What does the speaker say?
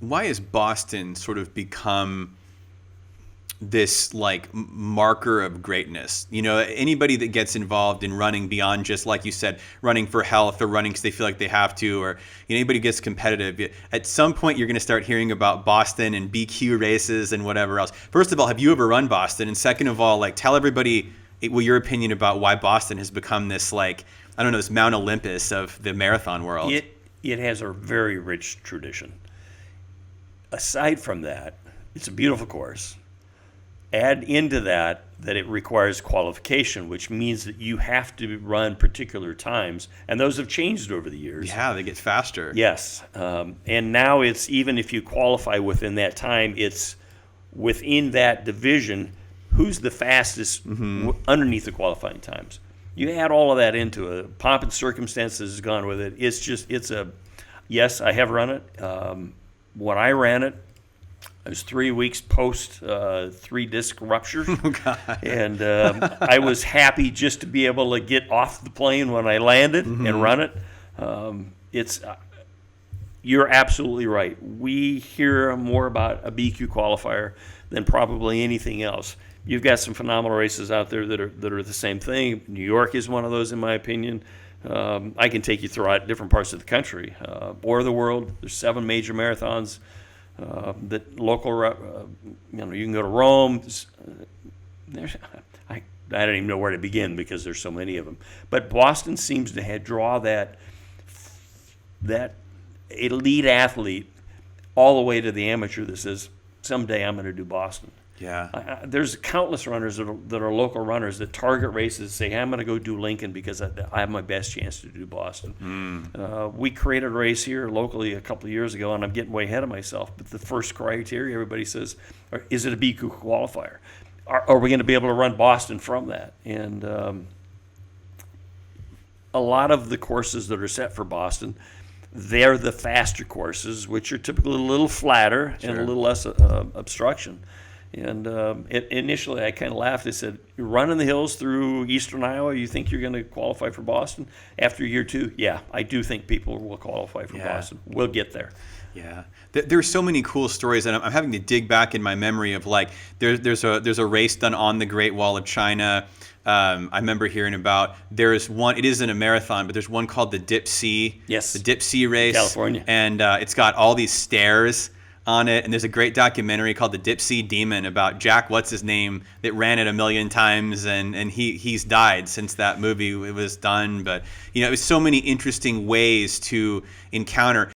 why has Boston sort of become this like marker of greatness? You know, anybody that gets involved in running beyond just, like you said, running for health or running because they feel like they have to, or anybody who gets competitive, at some point you're going to start hearing about Boston and BQ races and whatever else. First of all, have you ever run Boston? And second of all, like, tell everybody your opinion about why Boston has become this, like, I don't know, this Mount Olympus of the marathon world. It has a very rich tradition. Aside from that, it's a beautiful course. Add into that it requires qualification, which means that you have to run particular times, and those have changed over the years. Yeah, they get faster. Yes, and now it's, even if you qualify within that time, it's within that division, who's the fastest underneath the qualifying times. You add all of that into it. Pomp and circumstances has gone with it. Yes, I have run it. When I ran it, I was 3 weeks post 3-disc rupture, and I was happy just to be able to get off the plane when I landed and run it. You're absolutely right. We hear more about a BQ qualifier than probably anything else. You've got some phenomenal races out there that are the same thing. New York is one of those, in my opinion. I can take you throughout different parts of the country or the world. There's 7 major marathons. That local, you can go to Rome. I don't even know where to begin because there's so many of them. But Boston seems to draw that elite athlete all the way to the amateur that says, someday I'm going to do Boston. Yeah. There's countless runners that are local runners that target races, say, hey, I'm going to go do Lincoln because I have my best chance to do Boston. We created a race here locally a couple of years ago, and I'm getting way ahead of myself, but the first criteria everybody says, is it a BQ qualifier? Are we going to be able to run Boston from that? And a lot of the courses that are set for Boston, they're the faster courses, which are typically a little flatter and a little less obstruction. And initially, I kind of laughed. I said, "You're running the hills through eastern Iowa. You think you're going to qualify for Boston?" After year 2, yeah, I do think people will qualify for Boston. We'll get there. Yeah, there's so many cool stories, and I'm having to dig back in my memory of, like, there's a race done on the Great Wall of China. I remember hearing about, there's one, it isn't a marathon, but there's one called the Dip Sea. Yes. The Dip Sea race. California. And it's got all these stairs on it, and there's a great documentary called The Dip Sea Demon about Jack what's-his-name that ran it a million times, and he's died since that movie it was done. But, it was so many interesting ways to encounter.